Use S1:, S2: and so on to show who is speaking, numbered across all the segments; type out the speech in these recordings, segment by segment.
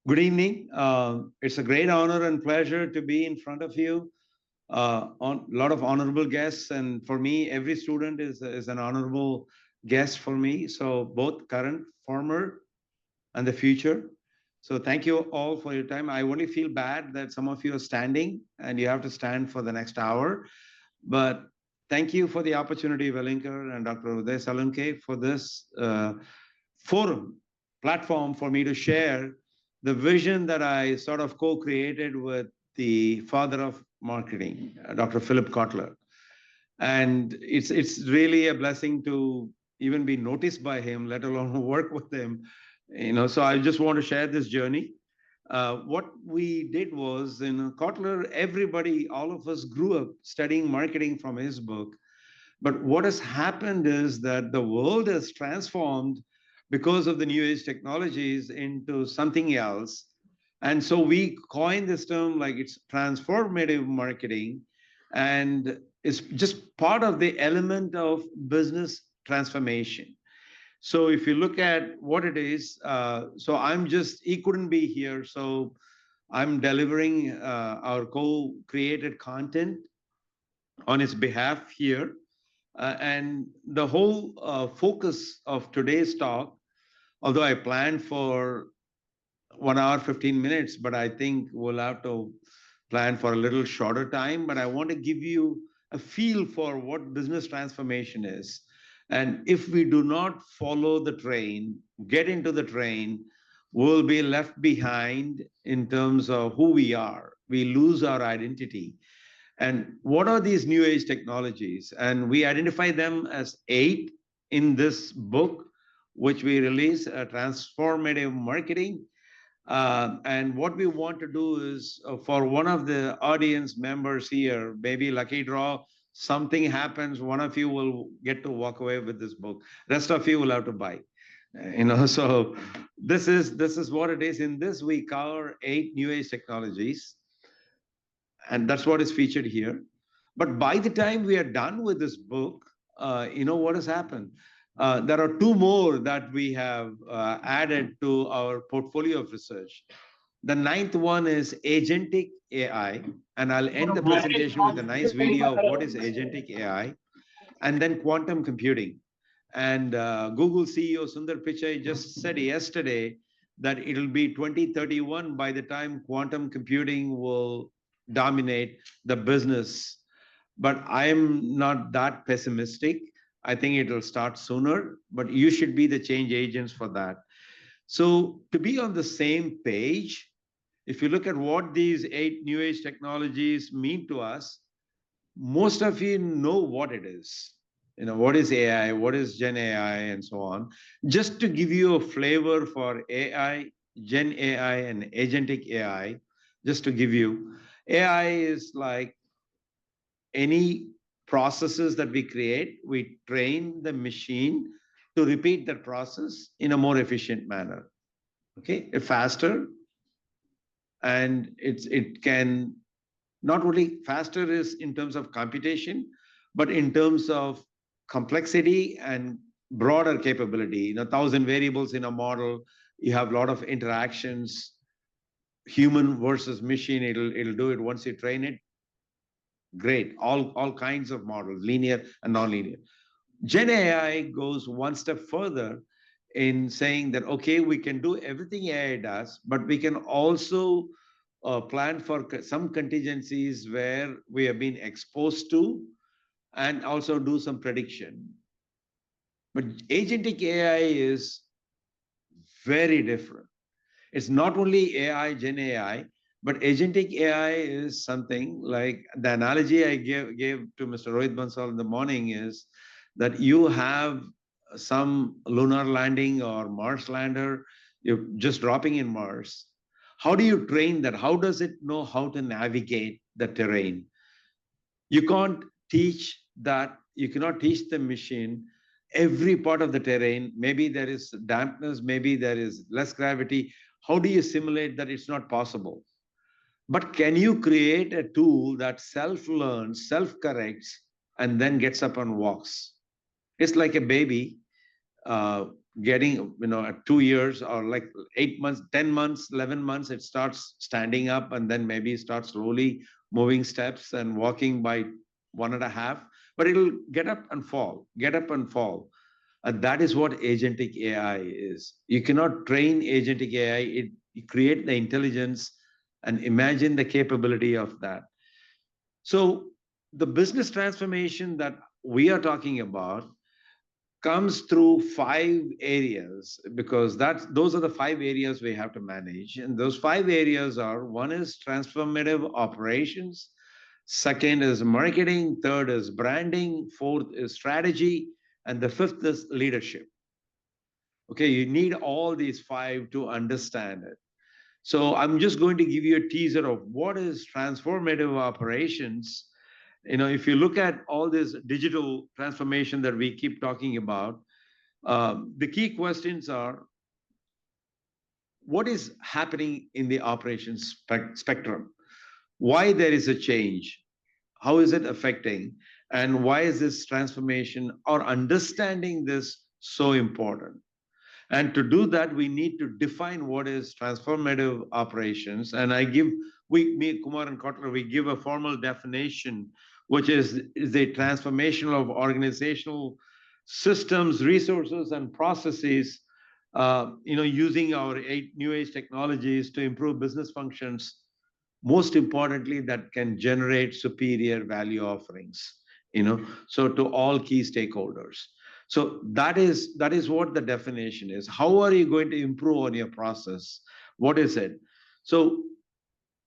S1: Good evening. It's a great honor and pleasure to be in front of you. On a lot of honorable guests, and for me, every student is an honorable guest for me. So both current, former, and the future. So thank you all for your time. I only feel bad that some of you are standing and you have to stand for the next hour. But thank you for the opportunity, Velinkar and Dr. Uday Salunke, for this forum, platform for me to share the vision that I sort of co-created with the father of marketing, Dr. Philip Kotler. And it's really a blessing to even be noticed by him, let alone work with him. So I just want to share this journey. What we did was in Kotler, everybody, all of us grew up studying marketing from his book. But what has happened is that the world has transformed because of the new age technologies into something else. And so we coined this term like it's transformative marketing. And it's just part of the element of business transformation. So if you look at what it is, so he couldn't be here. So I'm delivering our co-created content on his behalf here. And the whole focus of today's talk, although I planned for 1 hour, 15 minutes, but I think we'll have to plan for a little shorter time. But I want to give you a feel for what business transformation is. And if we do not follow the train, get into the train, we'll be left behind in terms of who we are. We lose our identity. And what are these new age technologies? And we identify them as 8 in this book, which we release, Transformative Marketing. And what we want to do is for one of the audience members here, maybe lucky draw, something happens, one of you will get to walk away with this book. Rest of you will have to buy. So this is what it is. In this, we cover 8 new age technologies, and that's what is featured here. But by the time we are done with this book, what has happened? There are 2 more that we have added to our portfolio of research. The 9th one is agentic AI, and I'll end the presentation with a nice video of what is agentic AI, and then quantum computing. And Google CEO Sundar Pichai just said yesterday that it'll be 2031 by the time quantum computing will dominate the business. But I'm not that pessimistic. I think it'll start sooner, but you should be the change agents for that. So to be on the same page, if you look at what these 8 new age technologies mean to us, most of you know what it is. What is AI, what is Gen AI, and so on. Just to give you a flavor for AI, Gen AI, and agentic AI, just to give you, AI is like any processes that we create, we train the machine to repeat that process in a more efficient manner. Okay, faster, and it can not only faster is in terms of computation, but in terms of complexity and broader capability. 1,000 variables in a model, you have a lot of interactions, human versus machine. It'll do it once you train it. Great, all kinds of models, linear and nonlinear. Gen AI goes one step further in saying that, okay, we can do everything AI does, but we can also plan for some contingencies where we have been exposed to, and also do some prediction. But agentic AI is very different. It's not only AI, Gen AI, but agentic AI is something like the analogy I gave to Mr. Rohit Bansal in the morning is that you have some lunar landing or Mars lander, you're just dropping in Mars. How do you train that? How does it know how to navigate the terrain? You can't teach that. You cannot teach the machine every part of the terrain. Maybe there is dampness, maybe there is less gravity. How do you simulate that? It's not possible. But can you create a tool that self-learns, self-corrects, and then gets up and walks? It's like a baby. getting, at 2 years or like 8 months, 10 months, 11 months, it starts standing up and then maybe start slowly moving steps and walking by one and a half, but it'll get up and fall, get up and fall. And that is what agentic AI is. You cannot train agentic AI. You create the intelligence and imagine the capability of that. So the business transformation that we are talking about comes through 5 areas, because those are the 5 areas we have to manage. And those 5 areas are: one is transformative operations, second is marketing, third is branding, fourth is strategy, and the fifth is leadership. Okay, you need all these five to understand it. So I'm just going to give you a teaser of what is transformative operations. If you look at all this digital transformation that we keep talking about, the key questions are: what is happening in the operations spectrum? Why there is a change? How is it affecting? And why is this transformation or understanding this so important? And to do that, we need to define what is transformative operations. And me, Kumar and Kotler, we give a formal definition, which is a transformation of organizational systems, resources, and processes, using our 8 new age technologies to improve business functions, most importantly, that can generate superior value offerings, so to all key stakeholders. So that is what the definition is. How are you going to improve on your process? What is it? So,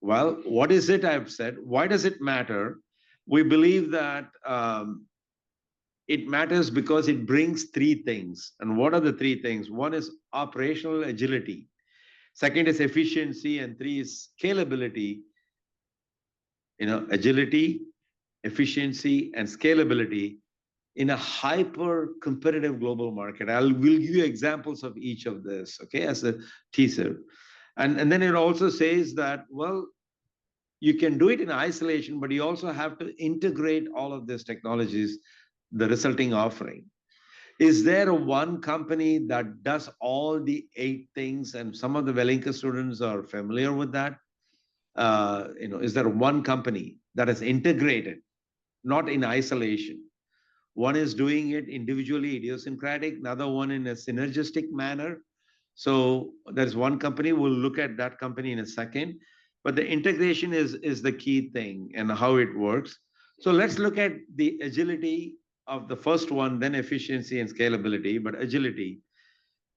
S1: well, what is it? I've said. Why does it matter? We believe that it matters because it brings 3 things. And what are the 3 things? One is operational agility, second is efficiency, and three is scalability. Agility, efficiency, and scalability in a hyper competitive global market. Will give you examples of each of this, okay, as a teaser. And then it also says that, well, you can do it in isolation, but you also have to integrate all of these technologies, the resulting offering. Is there one company that does all the 8 things? And some of the Wellinka students are familiar with that. Is there one company that is integrated, not in isolation? One is doing it individually, idiosyncratic, another one in a synergistic manner. So there's one company. We'll look at that company in a second. But the integration is the key thing and how it works. So let's look at the agility of the first one, then efficiency and scalability. But agility,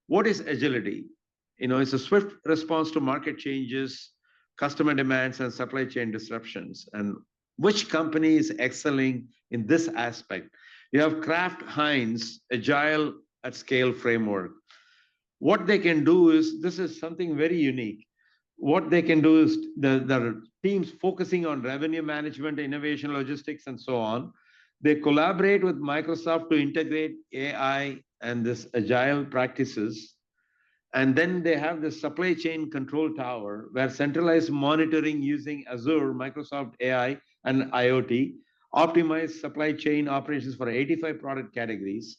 S1: what is agility? It's a swift response to market changes, customer demands, and supply chain disruptions. And which company is excelling in this aspect? You have Kraft Heinz Agile at Scale framework. What they can do is, this is something very unique. What they can do is the teams focusing on revenue management, innovation, logistics, and so on. They collaborate with Microsoft to integrate AI and this agile practices. And then they have the supply chain control tower, where centralized monitoring using Azure, Microsoft AI, and IoT optimize supply chain operations for 85 product categories.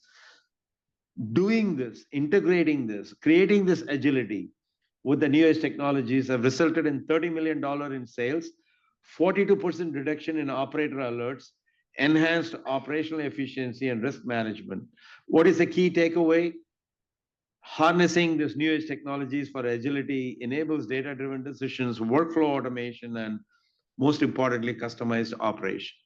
S1: Doing this, integrating this, creating this agility with the newest technologies have resulted in $30 million in sales, 42% reduction in operator alerts, enhanced operational efficiency and risk management. What is the key takeaway? Harnessing this newest technologies for agility enables data-driven decisions, workflow automation, and most importantly, customized operation.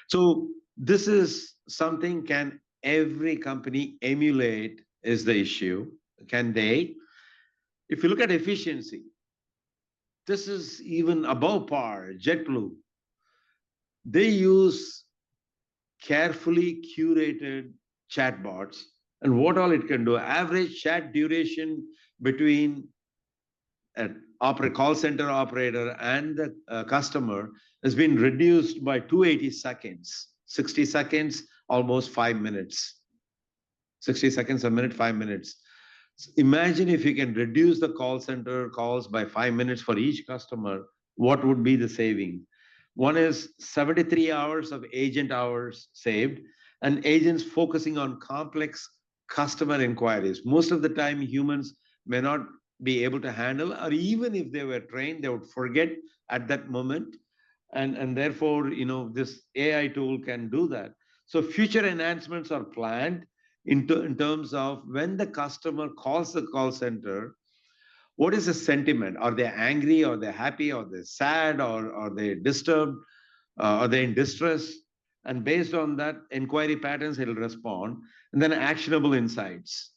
S1: So this is something, can every company emulate is the issue. Can they? If you look at efficiency, this is even above par. JetBlue, they use carefully curated chatbots, and what all it can do. Average chat duration between an call center operator and the customer has been reduced by 280 seconds, 60 seconds, almost 5 minutes. 60 seconds a minute, 5 minutes. Imagine if you can reduce the call center calls by 5 minutes for each customer, what would be the saving? One is 73 hours of agent hours saved, and agents focusing on complex customer inquiries. Most of the time, humans may not be able to handle, or even if they were trained, they would forget at that moment. And therefore, this AI tool can do that. So future enhancements are planned in terms of when the customer calls the call center, what is the sentiment? Are they angry? Are they happy? Are they sad? Or are they disturbed? Are they in distress? And based on that inquiry patterns, it'll respond. And then actionable insights.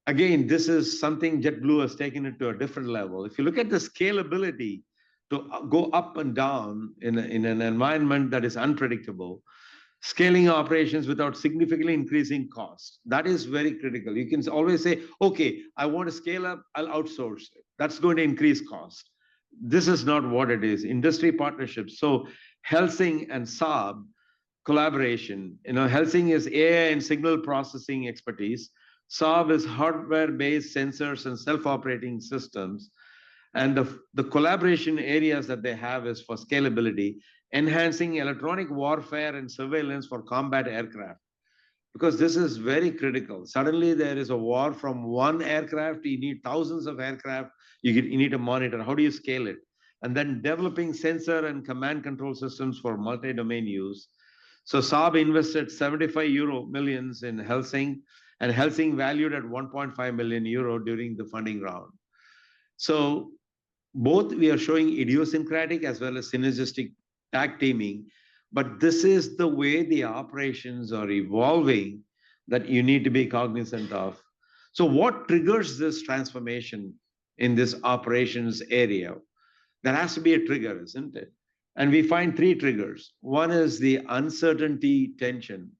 S1: Again, this is something JetBlue has taken it to a different level. If you look at the scalability to go up and down in an environment that is unpredictable, scaling operations without significantly increasing cost, that is very critical. You can always say, okay, I want to scale up, I'll outsource it. That's going to increase cost. This is not what it is. Industry partnerships. So Helsing and Saab collaboration. Helsing is AI and signal processing expertise. Saab is hardware-based sensors and self-operating systems. And the collaboration areas that they have is for scalability, enhancing electronic warfare and surveillance for combat aircraft. Because this is very critical. Suddenly there is a war from one aircraft, you need thousands of aircraft, you need to monitor. How do you scale it? And then developing sensor and command control systems for multi-domain use. So Saab invested 75 euro millions in Helsing, and Helsing valued at 1.5 million euro during the funding round. So both we are showing idiosyncratic as well as synergistic tag teaming, but this is the way the operations are evolving that you need to be cognizant of. So what triggers this transformation in this operations area? There has to be a trigger, isn't it? And we find three triggers. One is the uncertainty tension.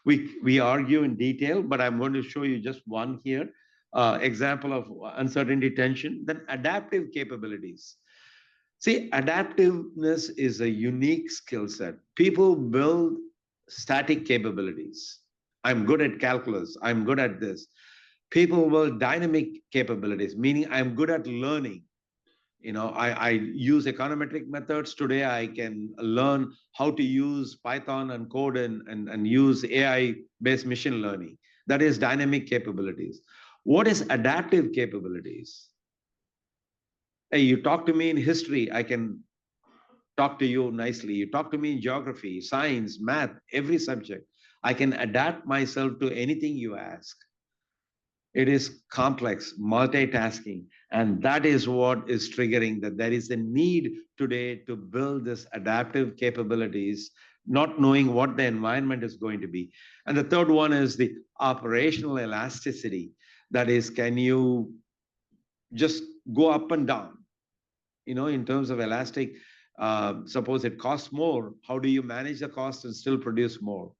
S1: We argue in detail, but I'm going to show you just one here. Example of uncertainty tension. Then adaptive capabilities. See, adaptiveness is a unique skill set. People build static capabilities. I'm good at calculus. I'm good at this. People build dynamic capabilities, meaning I'm good at learning. I use econometric methods. Today, I can learn how to use Python and code and use AI-based machine learning. That is dynamic capabilities. What is adaptive capabilities? Hey, you talk to me in history, I can talk to you nicely. You talk to me in geography, science, math, every subject. I can adapt myself to anything you ask. It is complex, multitasking, and that is what is triggering that there is a need today to build this adaptive capabilities, not knowing what the environment is going to be. And the third one is the operational elasticity. That is, can you just go up and down? In terms of elastic, suppose it costs more, how do you manage the cost and still produce more?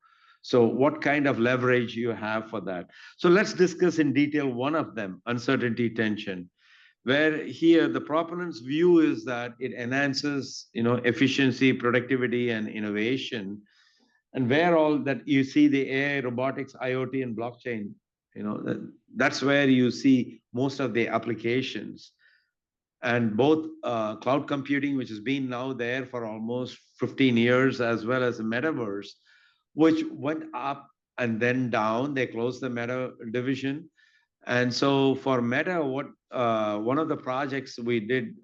S1: So what kind of leverage you have for that? So let's discuss in detail one of them, uncertainty tension, where here the proponent's view is that it enhances, efficiency, productivity, and innovation. And where all that you see the AI, robotics, IoT, and blockchain, that's where you see most of the applications. And both cloud computing, which has been now there for almost 15 years, as well as the metaverse, which went up and then down. They closed the Meta division. And so for Meta, what one of the projects we did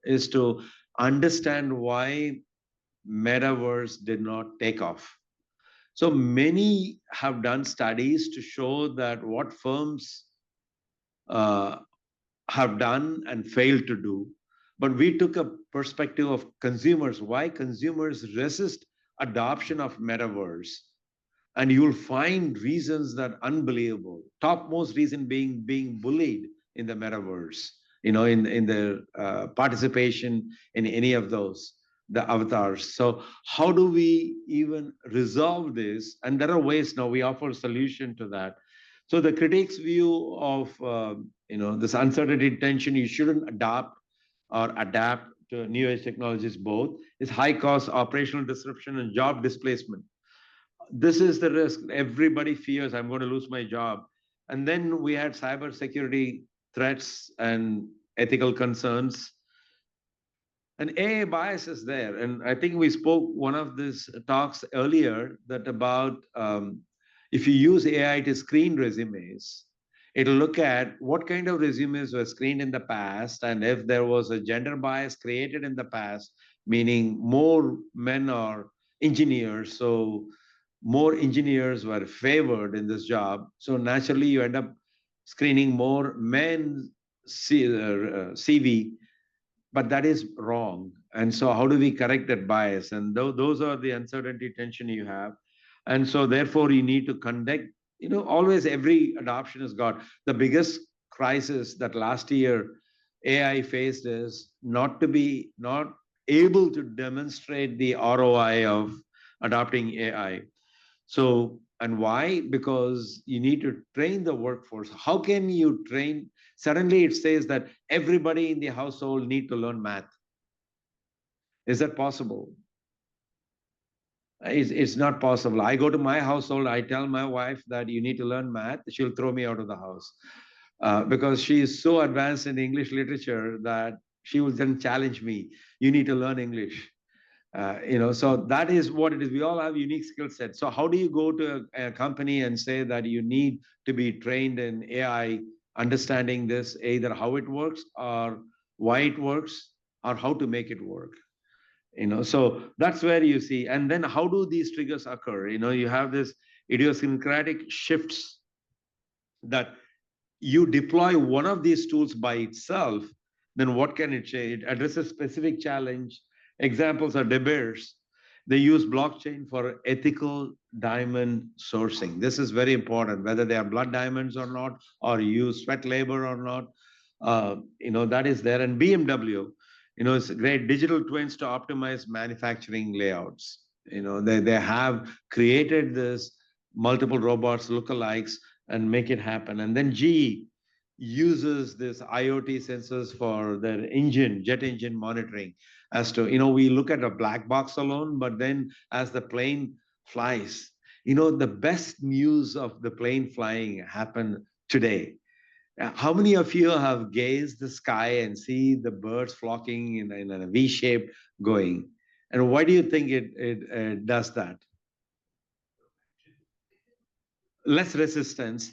S1: is to understand why metaverse did not take off. So many have done studies to show that what firms uh, have done and failed to do. But we took a perspective of consumers, why consumers resist adoption of metaverse. And you'll find reasons that are unbelievable. Topmost reason being bullied in the metaverse, in the participation in any of those, the avatars. So how do we even resolve this? And there are ways now we offer a solution to that. So the critics' view of this uncertainty tension, you shouldn't adopt or adapt to new age technologies both, is high cost operational disruption and job displacement. This is the risk. Everybody fears I'm going to lose my job. And then we had cyber security threats and ethical concerns. And AA bias is there. And I think we spoke one of these talks earlier that about If you use AI to screen resumes, it'll look at what kind of resumes were screened in the past, and if there was a gender bias created in the past, meaning more men are engineers, so more engineers were favored in this job. So naturally, you end up screening more men CV, but that is wrong. And so how do we correct that bias? And those are the uncertainty tension you have. And so therefore you need to conduct, always every adoption has got the biggest crisis that last year AI faced is not able to demonstrate the ROI of adopting AI. So, and why? Because you need to train the workforce. How can you train? Suddenly it says that everybody in the household need to learn math. Is that possible? It's not possible. I go to my household, I tell my wife that you need to learn math, she'll throw me out of the house because she is so advanced in English literature that she will then challenge me. You need to learn English. So that is what it is. We all have unique skill sets. So how do you go to a company and say that you need to be trained in AI, understanding this, either how it works or why it works or how to make it work? So that's where you see. And then how do these triggers occur? You have this idiosyncratic shifts that you deploy one of these tools by itself, then what can it change? It addresses specific challenge. Examples are De Beers. They use blockchain for ethical diamond sourcing. This is very important, whether they are blood diamonds or not, or you use sweat labor or not. That is there. And BMW, it's great digital twins to optimize manufacturing layouts. They have created this multiple robots lookalikes and make it happen. And then GE uses this IoT sensors for their jet engine monitoring. As to, we look at a black box alone, but then as the plane flies, the best news of the plane flying happened today. How many of you have gazed the sky and see the birds flocking in a V shape going? And why do you think it does that? Less resistance.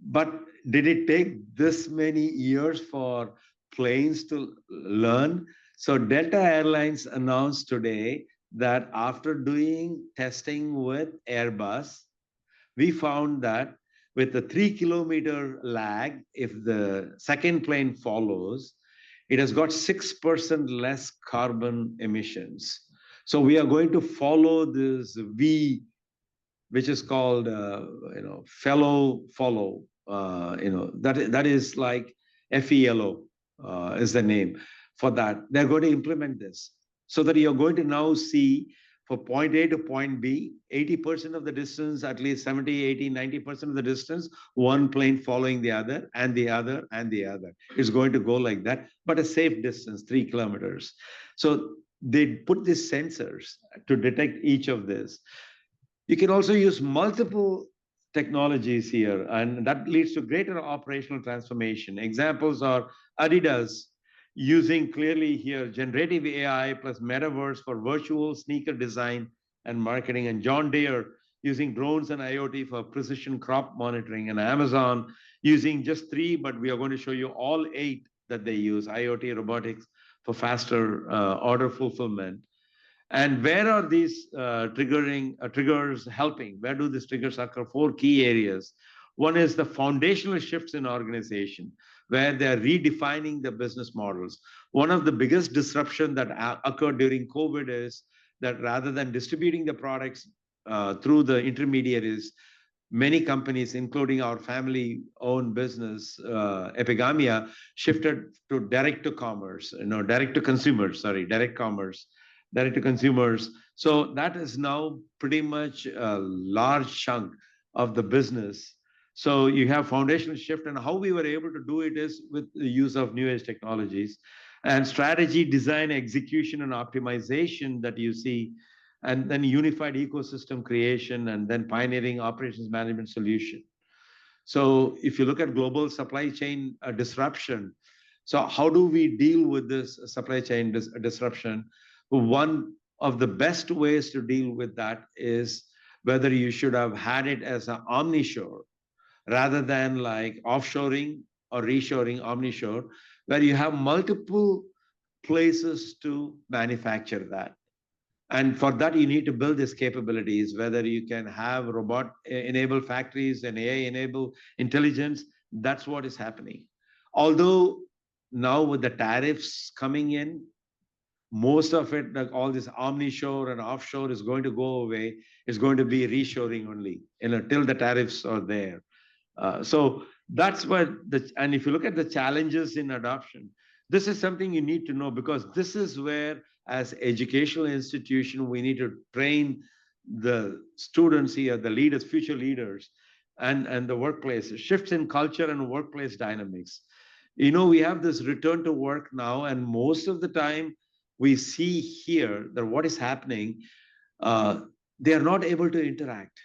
S1: But did it take this many years for planes to learn? So Delta Airlines announced today that after doing testing with Airbus, we found that with the 3 kilometer lag, if the second plane follows, it has got 6% less carbon emissions. So we are going to follow this V, which is called, follow. That is like FELO is the name for that. They're going to implement this so that you're going to now see for point A to point B, 80% of the distance, at least 70, 80, 90% of the distance, one plane following the other and the other and the other. It's going to go like that, but a safe distance, 3 kilometers. So they put these sensors to detect each of this. You can also use multiple technologies here, and that leads to greater operational transformation. Examples are Adidas using clearly here generative AI plus metaverse for virtual sneaker design and marketing, and John Deere using drones and IoT for precision crop monitoring, and Amazon using just 3, but we are going to show you all 8 that they use IoT robotics for faster order fulfillment. And where are these triggers helping? Where do these triggers occur? 4 key areas. One is the foundational shifts in organization, where they're redefining the business models. One of the biggest disruption that occurred during COVID is that rather than distributing the products through the intermediaries, many companies, including our family-owned business, Epigamia, shifted to direct to commerce, direct to consumers, direct commerce, direct to consumers. So that is now pretty much a large chunk of the business. So you have foundational shift, and how we were able to do it is with the use of new age technologies and strategy, design, execution, and optimization that you see, and then unified ecosystem creation, and then pioneering operations management solution. So if you look at global supply chain disruption, so how do we deal with this supply chain disruption? One of the best ways to deal with that is whether you should have had it as an omnishore rather than like offshoring or reshoring omnishore, where you have multiple places to manufacture that. And for that, you need to build these capabilities, whether you can have robot enabled factories and AI enabled intelligence. That's what is happening. Although now with the tariffs coming in, most of it, like all this omni-shore and offshore, is going to go away. It's going to be reshoring only, till the tariffs are there. So that's what and if you look at the challenges in adoption, this is something you need to know, because this is where, as educational institution, we need to train the students here, the leaders, future leaders, and the workplace, shifts in culture and workplace dynamics. We have this return to work now, and most of the time we see here that what is happening, uh, they are not able to interact.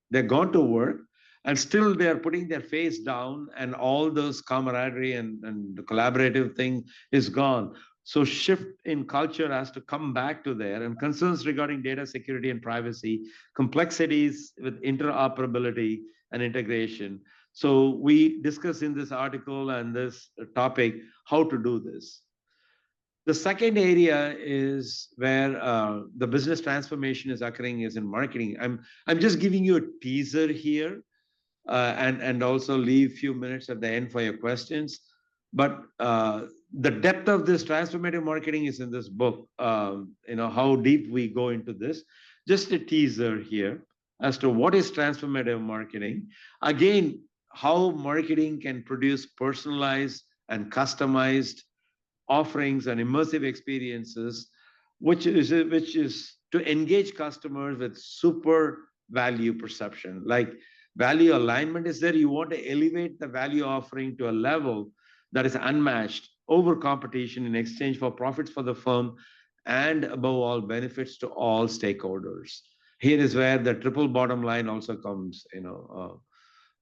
S1: They're gone to work, and still they are putting their face down, and all those camaraderie and the collaborative thing is gone. So shift in culture has to come back to there, and concerns regarding data security and privacy, complexities with interoperability and integration. So we discuss in this article and this topic how to do this. The second area is where the business transformation is occurring is in marketing. I'm just giving you a teaser here, and also leave few minutes at the end for your questions. But the depth of this transformative marketing is in this book. How deep we go into this. Just a teaser here as to what is transformative marketing. Again, how marketing can produce personalized and customized offerings and immersive experiences, which is to engage customers with super value perception. Like, value alignment is there. You want to elevate the value offering to a level that is unmatched over competition in exchange for profits for the firm, and above all, benefits to all stakeholders. Here is where the triple bottom line also comes.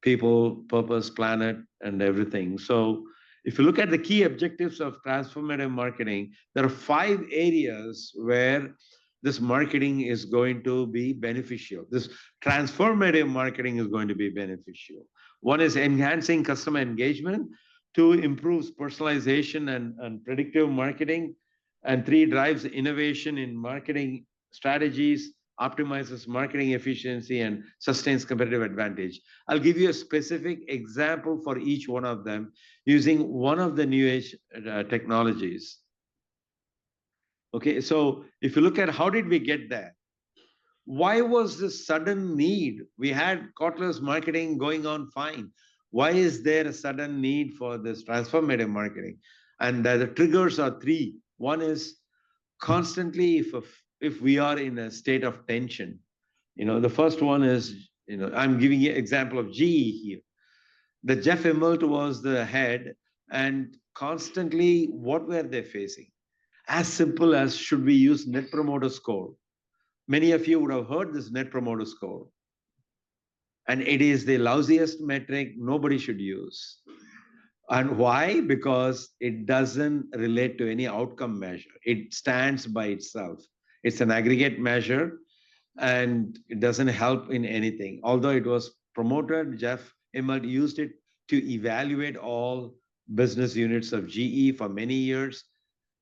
S1: People, purpose, planet, and everything. So if you look at the key objectives of transformative marketing, there are 5 areas where this marketing is going to be beneficial. This transformative marketing is going to be beneficial. One is enhancing customer engagement. Two, improves personalization and predictive marketing. And three, drives innovation in marketing strategies, optimizes marketing efficiency, and sustains competitive advantage. I'll give you a specific example for each one of them using one of the new age technologies. Okay, so if you look at how did we get there? Why was this sudden need? We had Kotler's marketing going on fine. Why is there a sudden need for this transformative marketing? And the triggers are three. One is constantly, if we are in a state of tension. The first one is, I'm giving you an example of GE here. The Jeff Immelt was the head, and constantly, what were they facing? As simple as, should we use net promoter score? Many of you would have heard this net promoter score. And it is the lousiest metric nobody should use. And why? Because it doesn't relate to any outcome measure. It stands by itself. It's an aggregate measure, and it doesn't help in anything. Although it was promoted, Jeff Immelt used it to evaluate all business units of GE for many years.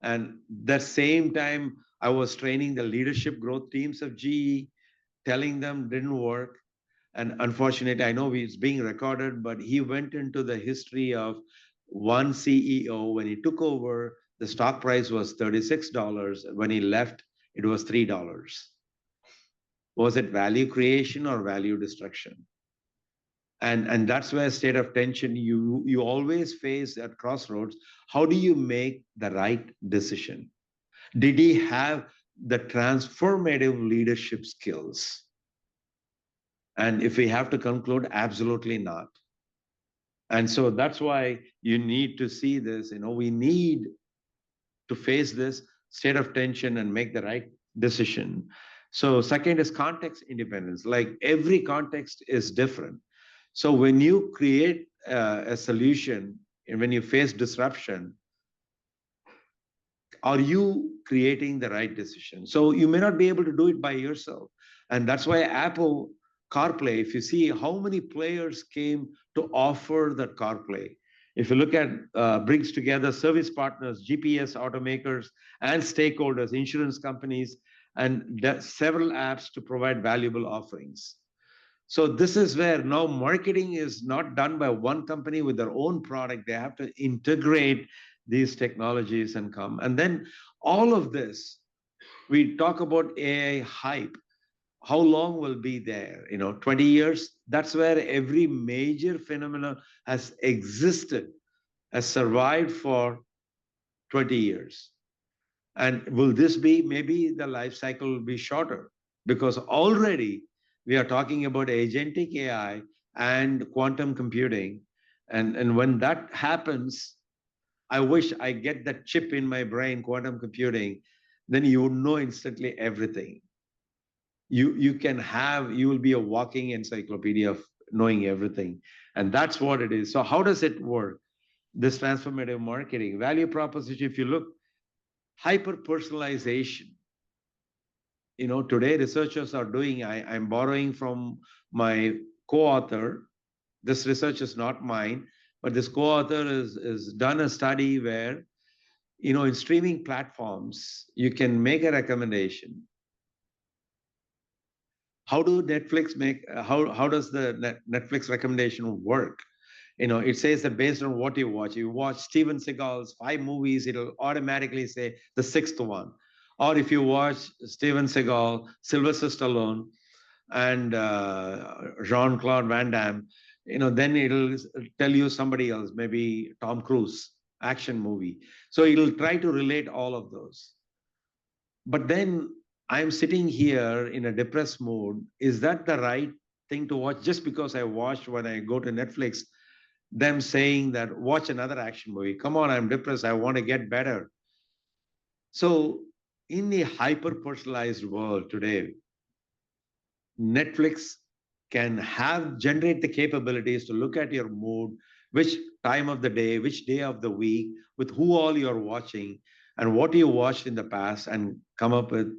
S1: And that same time, I was training the leadership growth teams of GE, telling them didn't work. And unfortunately, I know it's being recorded, but he went into the history of one CEO. When he took over, the stock price was $36. When he left, it was $3. Was it value creation or value destruction? And that's where state of tension, you always face at crossroads. How do you make the right decision? Did he have the transformative leadership skills? And if we have to conclude, absolutely not. And so that's why you need to see this. We need to face this state of tension and make the right decision. So second is context independence. Like, every context is different. So when you create a solution and when you face disruption, are you creating the right decision? So you may not be able to do it by yourself. And that's why Apple CarPlay, if you see how many players came to offer that CarPlay, if you look at brings together service partners, GPS automakers, and stakeholders, insurance companies, and several apps to provide valuable offerings. So this is where now marketing is not done by one company with their own product. They have to integrate these technologies and come. And then all of this, we talk about AI hype. How long will be there? 20 years? That's where every major phenomenon has existed, has survived for 20 years. And will this be, maybe the life cycle will be shorter, because already we are talking about agentic AI and quantum computing. And when that happens, I wish I get that chip in my brain, quantum computing, then you would know instantly everything. You will be a walking encyclopedia of knowing everything. And that's what it is. So how does it work? This transformative marketing value proposition, if you look, hyper personalization. Today researchers are doing, I'm borrowing from my co-author. This research is not mine, but this co-author is done a study where, in streaming platforms, you can make a recommendation. How do Netflix make, how does the Netflix recommendation work? It says that based on what you watch Steven Seagal's 5 movies, it'll automatically say the sixth one. Or if you watch Steven Seagal, Sylvester Stallone, and Jean-Claude Van Damme, then it'll tell you somebody else, maybe Tom Cruise, action movie. So it'll try to relate all of those. But then I'm sitting here in a depressed mood. Is that the right thing to watch? Just because I watched when I go to Netflix, them saying that watch another action movie. Come on, I'm depressed. I want to get better. So in the hyper personalized world today, Netflix can generate the capabilities to look at your mood, which time of the day, which day of the week, with who all you're watching, and what you watched in the past, and come up with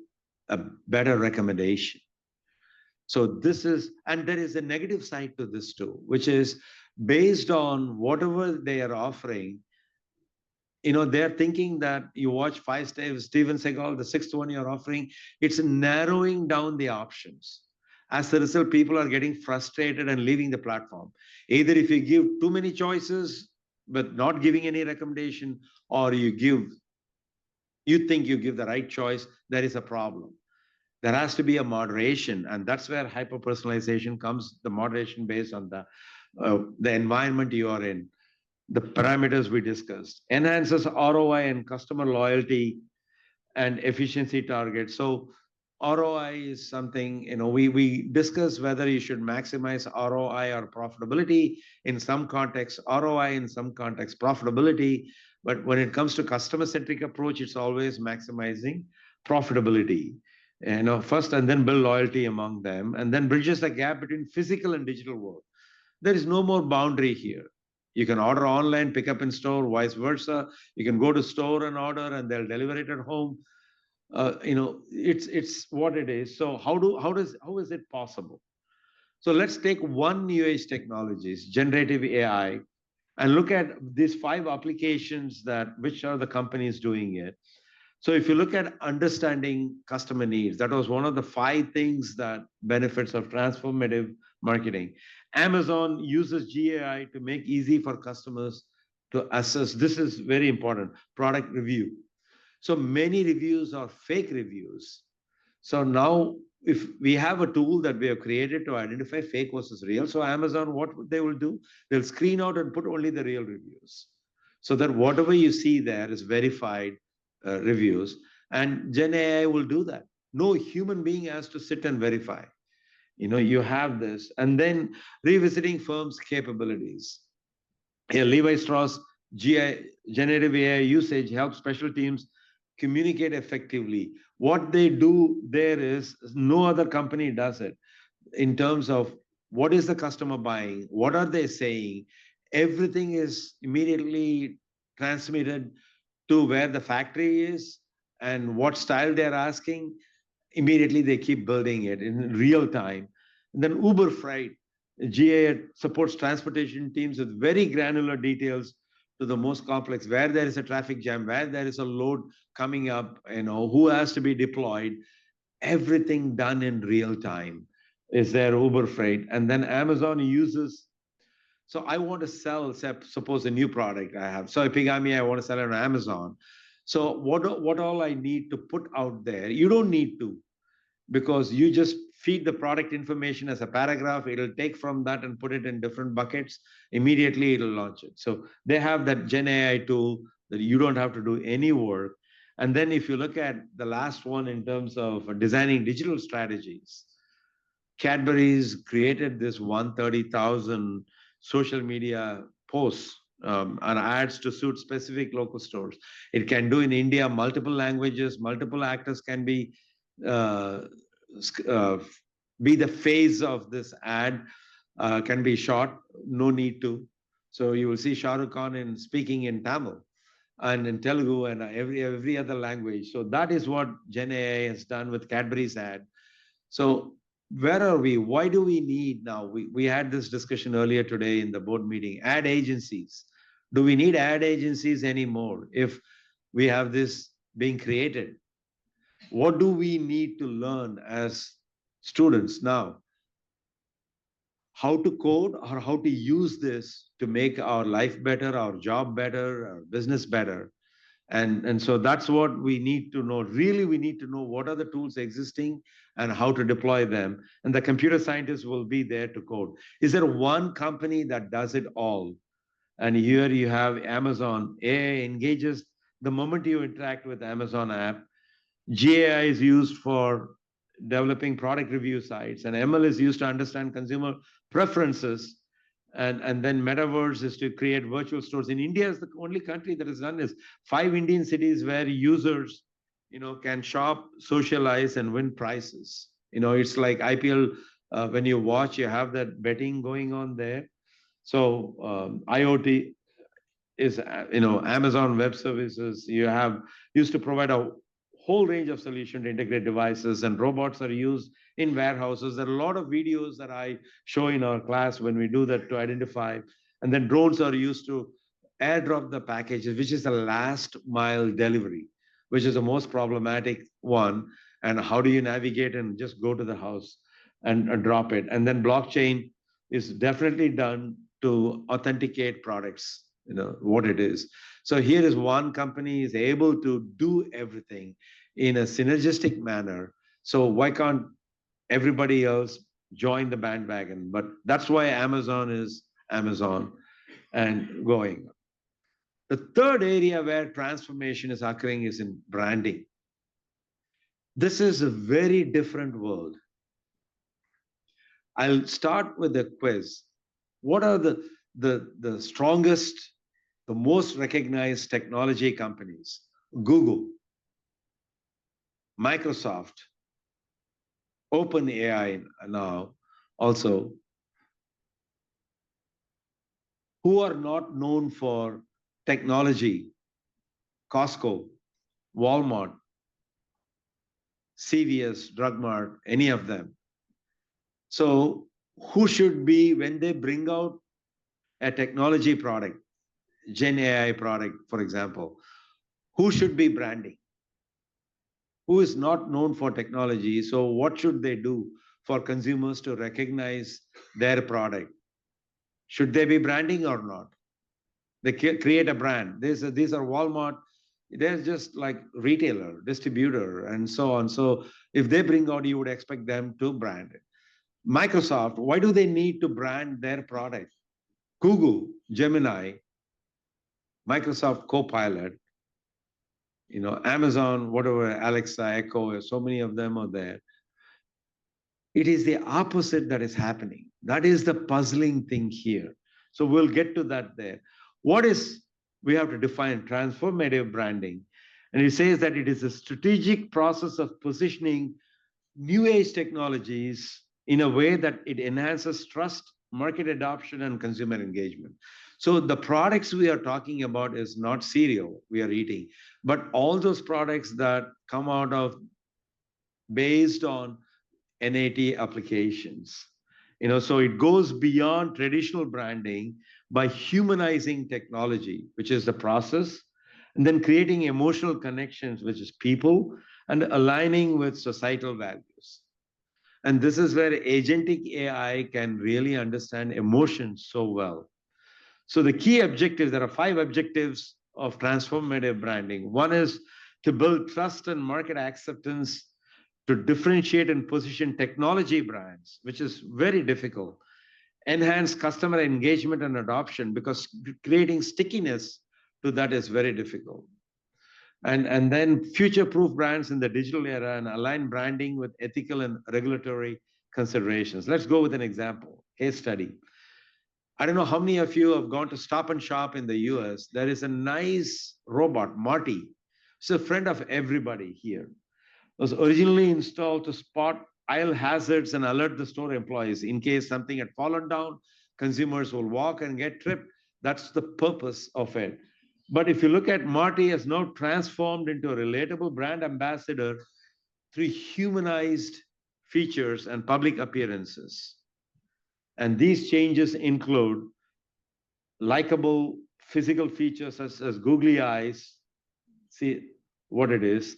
S1: a better recommendation. So and there is a negative side to this too, which is based on whatever they are offering. They're thinking that you watch Steven Seagal, the sixth one you're offering, it's narrowing down the options. As a result, people are getting frustrated and leaving the platform. Either if you give too many choices, but not giving any recommendation, or you think you give the right choice, there is a problem. There has to be a moderation, and that's where hyper personalization comes. The moderation based on the environment you are in, the parameters we discussed, enhances ROI and customer loyalty and efficiency targets. So ROI is something, we discuss whether you should maximize ROI or profitability. In some contexts, ROI, in some contexts, profitability. But when it comes to customer-centric approach, it's always maximizing profitability. First, and then build loyalty among them, and then bridges the gap between physical and digital world. There is no more boundary here. You can order online, pick up in store, vice versa. You can go to store and order, and they'll deliver it at home. It's what it is. So how is it possible? So let's take one new age technologies, generative AI, and look at these 5 applications which are the companies doing it. So if you look at understanding customer needs, that was one of the 5 things that benefits of transformative marketing. Amazon uses GAI to make easy for customers to assess. This is very important, product review. So many reviews are fake reviews. So now if we have a tool that we have created to identify fake versus real, so Amazon, what they will do, they'll screen out and put only the real reviews, so that whatever you see there is verified reviews. And Gen AI will do that. No human being has to sit and verify. You have this. And then revisiting firms' capabilities. Here, Levi Strauss, generative AI usage helps special teams communicate effectively. What they do there is no other company does it, in terms of what is the customer buying, what are they saying. Everything is immediately transmitted to where the factory is and what style they're asking. immediately they keep building it in real time. And then Uber Freight, GA supports transportation teams with very granular details to the most complex, where there is a traffic jam, where there is a load coming up, who has to be deployed, everything done in real time is their Uber Freight. And then Amazon uses, so I want to sell, suppose a new product I have. So Epigami, I want to sell it on Amazon. So what all I need to put out there, you don't need to, because you just feed the product information as a paragraph. It'll take from that and put it in different buckets. Immediately it'll launch it. So they have that Gen AI tool that you don't have to do any work. And then if you look at the last one in terms of designing digital strategies, Cadbury's created this 130,000 social media posts and ads to suit specific local stores. It can do in India multiple languages, multiple actors can uh, uh, be the face of this ad, can be shot, no need to. So you will see Shah Rukh Khan in speaking in Tamil and in Telugu and every other language. So that is what Gen AI has done with Cadbury's ad. So where are we? Why do we need now? We had this discussion earlier today in the board meeting. Ad agencies. Do we need ad agencies anymore if we have this being created? What do we need to learn as students now? How to code or how to use this to make our life better, our job better, our business better. And so that's what we need to know. Really, we need to know what are the tools existing and how to deploy them. And the computer scientists will be there to code. Is there one company that does it all? And here you have Amazon. AI engages the moment you interact with Amazon app. GAI is used for developing product review sites, and ML is used to understand consumer preferences. And then metaverse is to create virtual stores. In India is the only country that has done this. 5 Indian cities where users, can shop, socialize, and win prizes. It's like IPL. When you watch, you have that betting going on there. So IoT is, Amazon Web Services. You have used to provide a whole range of solution to integrate devices, and robots are used in warehouses. There are a lot of videos that I show in our class when we do that to identify. And then drones are used to airdrop the packages, which is the last mile delivery, which is the most problematic one. And how do you navigate and just go to the house and drop it? And then blockchain is definitely done to authenticate products, what it is. So here is one company is able to do everything in a synergistic manner. So why can't everybody else join the bandwagon? But that's why Amazon is Amazon and going. The third area where transformation is occurring is in branding. This is a very different world. I'll start with a quiz. What are the strongest, the most recognized technology companies? Google, Microsoft, OpenAI now also, who are not known for technology, Costco, Walmart, CVS, Drug Mart, any of them. So who should be, when they bring out a technology product, Gen AI product, for example, who should be branding? Who is not known for technology? So what should they do for consumers to recognize their product? Should they be branding or not? They create a brand. These are Walmart. They're just like retailer, distributor, and so on. So if they bring out, you would expect them to brand it. Microsoft, why do they need to brand their product? Google, Gemini, Microsoft Copilot, Amazon, whatever, Alexa, Echo, so many of them are there. It is the opposite that is happening. That is the puzzling thing here. So we'll get to that there. We have to define transformative branding. And it says that it is a strategic process of positioning new age technologies in a way that it enhances trust, market adoption, and consumer engagement. So the products we are talking about is not cereal we are eating, but all those products that come out of based on NAT applications. So it goes beyond traditional branding by humanizing technology, which is the process, and then creating emotional connections, which is people, and aligning with societal values. And this is where agentic AI can really understand emotions so well. So the key objectives, there are five objectives of transformative branding. One is to build trust and market acceptance, to differentiate and position technology brands, which is very difficult, enhance customer engagement and adoption because creating stickiness to that is very difficult. And then future-proof brands in the digital era and align branding with ethical and regulatory considerations. Let's go with an example, case study. I don't know how many of you have gone to Stop and Shop in the US. There is a nice robot, Marty. It's a friend of everybody here. It was originally installed to spot aisle hazards and alert the store employees in case something had fallen down. Consumers will walk and get tripped. That's the purpose of it. But if you look at Marty has now transformed into a relatable brand ambassador through humanized features and public appearances. And these changes include likable physical features such as googly eyes, see what it is,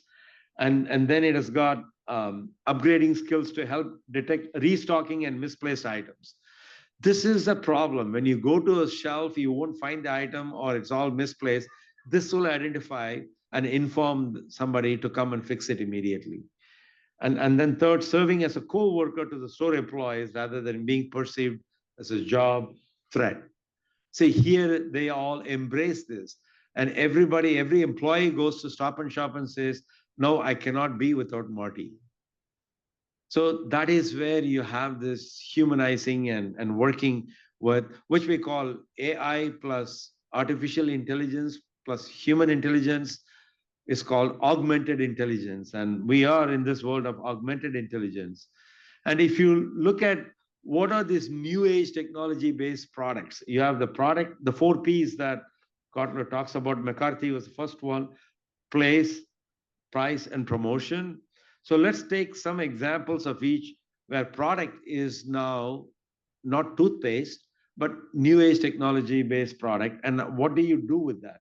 S1: and then it has got upgrading skills to help detect restocking and misplaced items. This is a problem. When you go to a shelf, you won't find the item or it's all misplaced. This will identify and inform somebody to come and fix it immediately. And then third, serving as a co-worker to the store employees rather than being perceived as a job threat. See, here they all embrace this. And everybody, every employee goes to Stop and Shop and says, no, I cannot be without Marty. So that is where you have this humanizing and working with, which we call AI plus artificial intelligence plus human intelligence is called augmented intelligence. And we are in this world of augmented intelligence. And if you look at what are these new age technology based products, you have the product, the four P's that Kotler talks about. McCarthy was the first one: place, price, and promotion. So let's take some examples of each where product is now not toothpaste, but new age technology based product. And what do you do with that?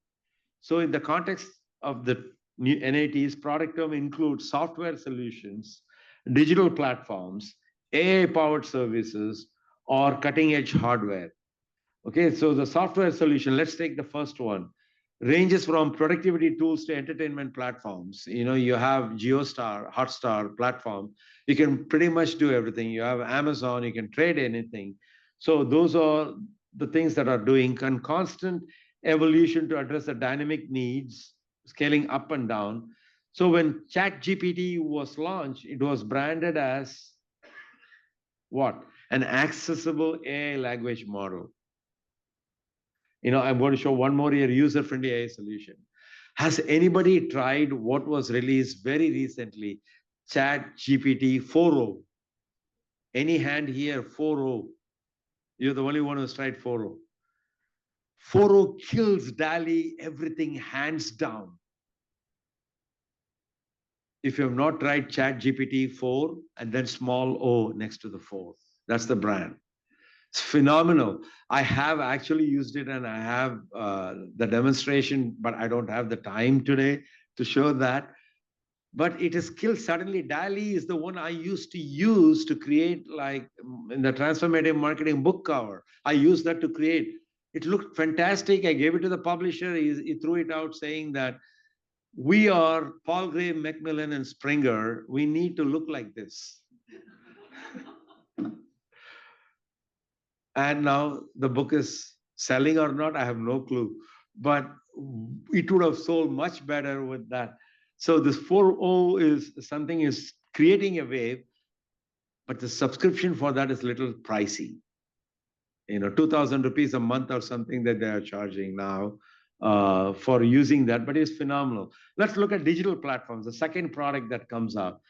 S1: So in the context of the new NAT's product term includes software solutions, digital platforms, AI powered services, or cutting edge hardware. Okay, so the software solution, let's take the first one, ranges from productivity tools to entertainment platforms. You have GeoStar, Hotstar platform. You can pretty much do everything. You have Amazon, you can trade anything. So those are the things that are doing constant evolution to address the dynamic needs, scaling up and down. So when ChatGPT was launched, it was branded as what? An accessible AI language model. I'm going to show one more here, user-friendly AI solution. Has anybody tried what was released very recently, Chat GPT 4.0? Any hand here, 4.0? You're the only one who's tried 4.0. 4.0 kills DALI, everything hands down. If you have not tried Chat GPT 4 and then small o next to the 4, that's the brand. It's phenomenal. I have actually used it and I have the demonstration, but I don't have the time today to show that. But it is killed suddenly. DALI is the one I used to use to create, like in the transformative marketing book cover. I used that to create. It looked fantastic. I gave it to the publisher. He threw it out saying that we are Paul Gray, Macmillan, and Springer. We need to look like this. And now the book is selling or not, I have no clue. But it would have sold much better with that. So this 4.0 is something is creating a wave, but the subscription for that is a little pricey. 2,000 rupees a month or something that they are charging now for using that, but it's phenomenal. Let's look at digital platforms, the second product that comes up.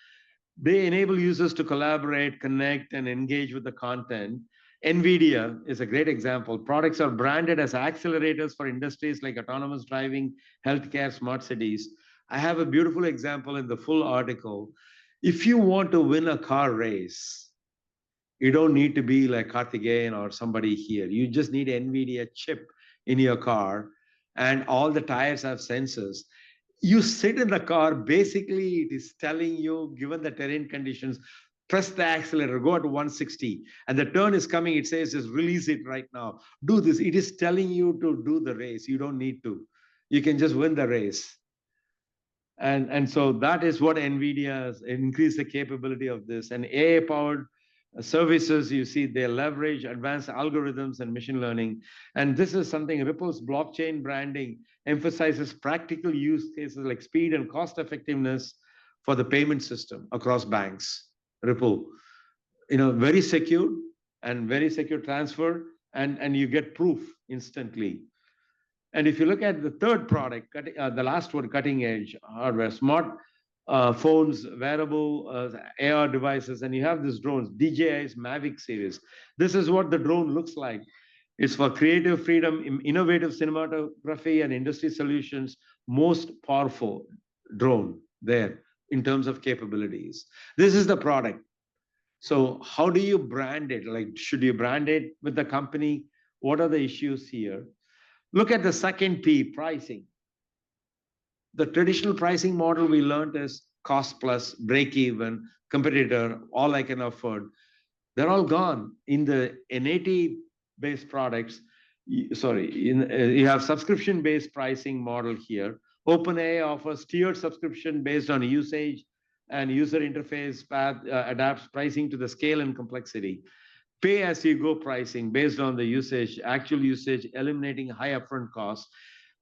S1: They enable users to collaborate, connect, and engage with the content. NVIDIA is a great example. Products are branded as accelerators for industries like autonomous driving, healthcare, smart cities. I have a beautiful example in the full article. If you want to win a car race, you don't need to be like Karthikeyan or somebody here. You just need NVIDIA chip in your car, and all the tires have sensors. You sit in the car, basically, it is telling you, given the terrain conditions, press the accelerator, go at 160, and the turn is coming. It says, just release it right now. Do this. It is telling you to do the race. You don't need to. You can just win the race. And so that is what NVIDIA has increased the capability of this. And AI powered services, you see, they leverage advanced algorithms and machine learning. And this is something Ripple's blockchain branding emphasizes practical use cases like speed and cost effectiveness for the payment system across banks. Ripple, very secure and very secure transfer, and you get proof instantly. And if you look at the third product, the last one, cutting edge hardware, smart phones, wearable AR devices, and you have these drones, DJI's Mavic series. This is what the drone looks like. It's for creative freedom, innovative cinematography, and industry solutions. Most powerful drone there in terms of capabilities. This is the product. So how do you brand it? Like, should you brand it with the company? What are the issues here? Look at the second P, pricing. The traditional pricing model we learned is cost plus, break even, competitor, all I can afford. They're all gone. In the NAT based products, you have subscription based pricing model here. OpenAI offers tiered subscription based on usage and user interface path, adapts pricing to the scale and complexity. Pay as you go pricing based on the usage, actual usage, eliminating high upfront costs.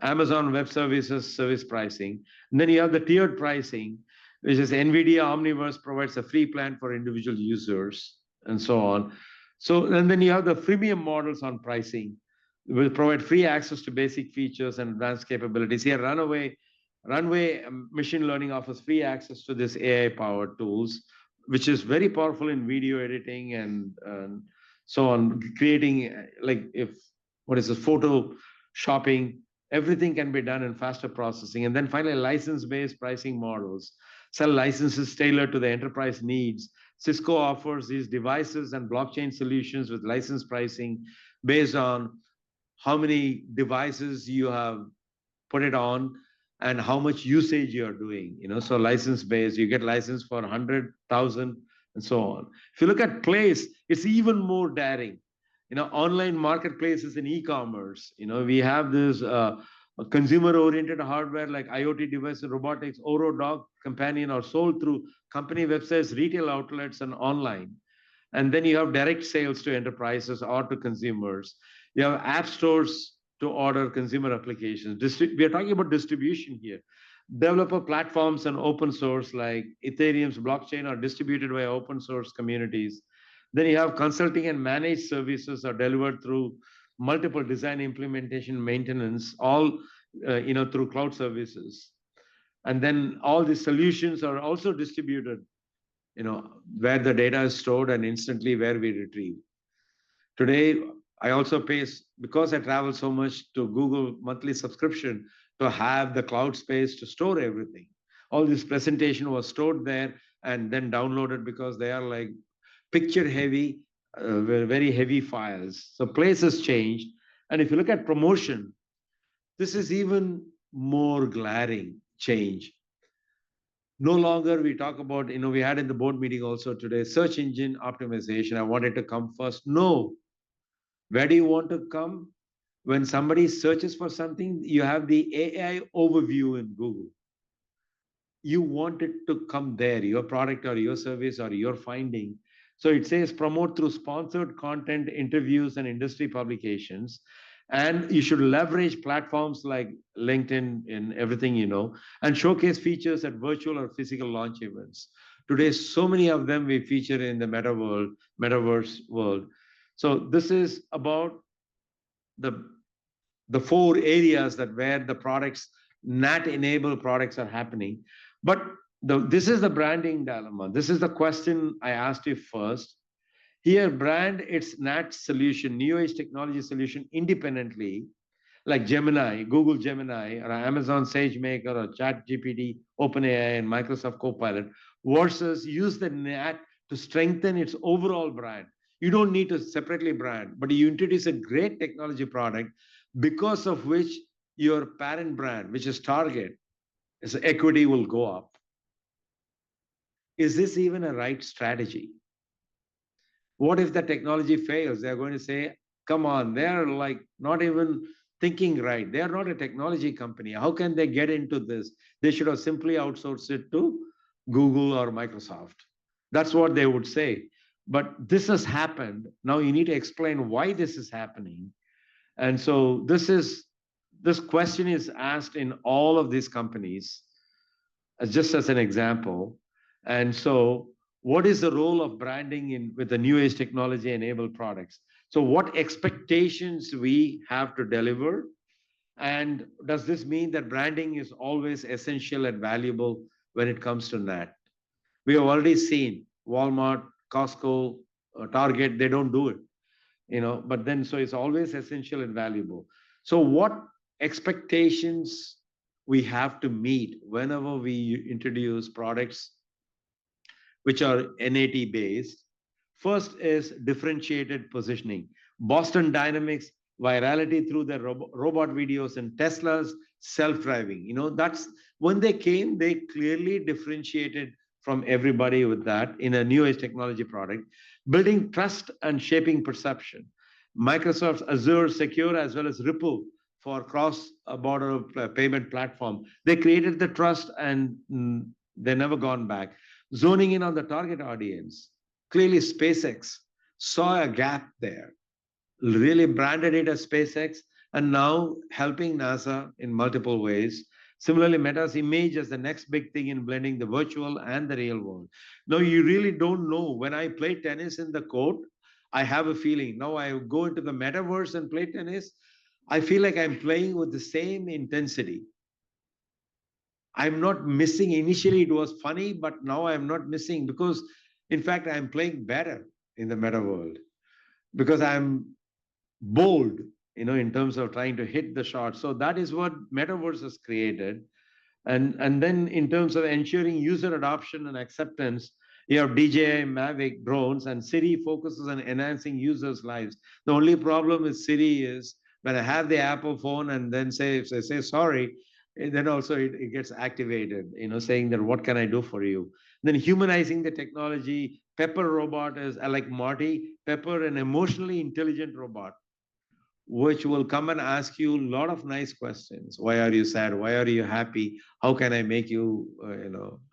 S1: Amazon Web Services service pricing. And then you have the tiered pricing, which is NVIDIA Omniverse provides a free plan for individual users and so on. So, and then you have the freemium models on pricing, will provide free access to basic features and advanced capabilities. Here, Runway Machine Learning offers free access to this AI-powered tools, which is very powerful in video editing and so on, creating photo shopping. Everything can be done in faster processing. And then finally, license-based pricing models sell licenses tailored to the enterprise needs. Cisco offers these devices and blockchain solutions with license pricing based on how many devices you have put it on and how much usage you're doing. So license-based, you get license for 100,000 and so on. If you look at Place, it's even more daring. Online marketplaces in e-commerce. We have this consumer-oriented hardware like IoT devices, robotics, Oro Dog Companion are sold through company websites, retail outlets, and online. And then you have direct sales to enterprises or to consumers. You have app stores to order consumer applications. We are talking about distribution here. Developer platforms and open source like Ethereum's blockchain are distributed by open source communities. Then you have consulting and managed services are delivered through multiple design, implementation, maintenance, all through cloud services. And then all the solutions are also distributed, where the data is stored and instantly where we retrieve. Today, I also pay, because I travel so much, to Google monthly subscription to have the cloud space to store everything. All this presentation was stored there and then downloaded because they are like picture heavy, very heavy files. So places changed. And if you look at promotion, this is even more glaring change. No longer we talk about, we had in the board meeting also today, search engine optimization. I wanted to come first. No. Where do you want to come? When somebody searches for something, you have the AI overview in Google. You want it to come there, your product or your service or your finding. So it says promote through sponsored content, interviews, and industry publications. And you should leverage platforms like LinkedIn in everything and showcase features at virtual or physical launch events. Today, so many of them we feature in the metaverse world. So this is about the four areas that where the products, NAT-enabled products are happening. But this is the branding dilemma. This is the question I asked you first. Here, brand its NAT solution, new age technology solution independently, like Gemini, Google Gemini, or Amazon SageMaker, or ChatGPT, OpenAI, and Microsoft Copilot, versus use the net to strengthen its overall brand. You don't need to separately brand, but you introduce a great technology product because of which your parent brand, which is Target, its equity will go up. Is this even a right strategy? What if the technology fails? They're going to say, come on, they're like not even thinking right. They're not a technology company. How can they get into this? They should have simply outsourced it to Google or Microsoft. That's what they would say. But this has happened. Now you need to explain why this is happening. And so this question is asked in all of these companies, just as an example. And so, what is the role of branding in with the new age technology enabled products? So, what expectations we have to deliver, and does this mean that branding is always essential and valuable when it comes to that? We have already seen Walmart, Costco, Target; they don't do it, But then, so it's always essential and valuable. So, what expectations we have to meet whenever we introduce products which are NAT based. First is differentiated positioning. Boston Dynamics virality through their robot videos, and Tesla's self-driving. That's when they came, they clearly differentiated from everybody with that in a new age technology product, building trust and shaping perception. Microsoft's Azure Secure as well as Ripple for cross-border payment platform. They created the trust and they never gone back. Zoning in on the target audience. Clearly, SpaceX saw a gap there, really branded it as SpaceX, and now helping NASA in multiple ways. Similarly, Meta's image as the next big thing in blending the virtual and the real world. Now, you really don't know. When I play tennis in the court, I have a feeling. Now I go into the metaverse and play tennis. I feel like I'm playing with the same intensity. I'm not missing. Initially, it was funny, but now I'm not missing because, in fact, I'm playing better in the meta world because I'm bold, in terms of trying to hit the shot. So that is what metaverse has created. And then in terms of ensuring user adoption and acceptance, you have DJI Mavic drones, and Siri focuses on enhancing users' lives. The only problem with Siri is when I have the Apple phone and then if I say sorry, then also it gets activated, saying that what can I do for you? Then humanizing the technology. Pepper robot is like Marty. Pepper, an emotionally intelligent robot which will come and ask you a lot of nice questions. Why are you sad? Why are you happy? How can I make you,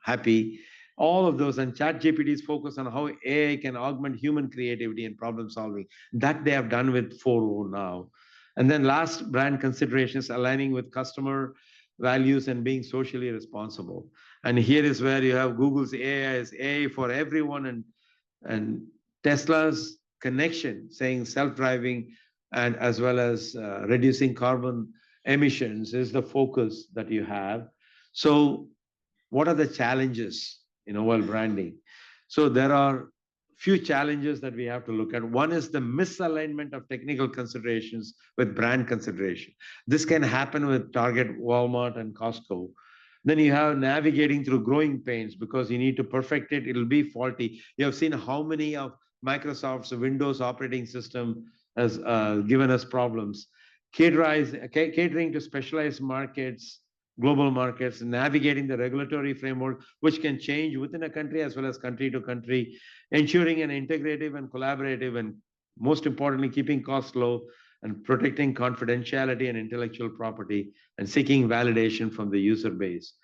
S1: happy? All of those. And ChatGPT's focus on how AI can augment human creativity and problem solving. That they have done with 4.0 now. And then last, brand considerations aligning with customer values and being socially responsible. And here is where you have Google's AI is AI for everyone, and Tesla's connection saying self-driving and as well as reducing carbon emissions is the focus that you have. So what are the challenges, while branding? So there are few challenges that we have to look at. One is the misalignment of technical considerations with brand consideration. This can happen with Target, Walmart, and Costco. Then you have navigating through growing pains because you need to perfect it. It'll be faulty. You have seen how many of Microsoft's Windows operating system has given us problems. Catering to specialized markets, global markets, navigating the regulatory framework, which can change within a country as well as country to country, ensuring an integrative and collaborative, and most importantly, keeping costs low and protecting confidentiality and intellectual property, and seeking validation from the user base.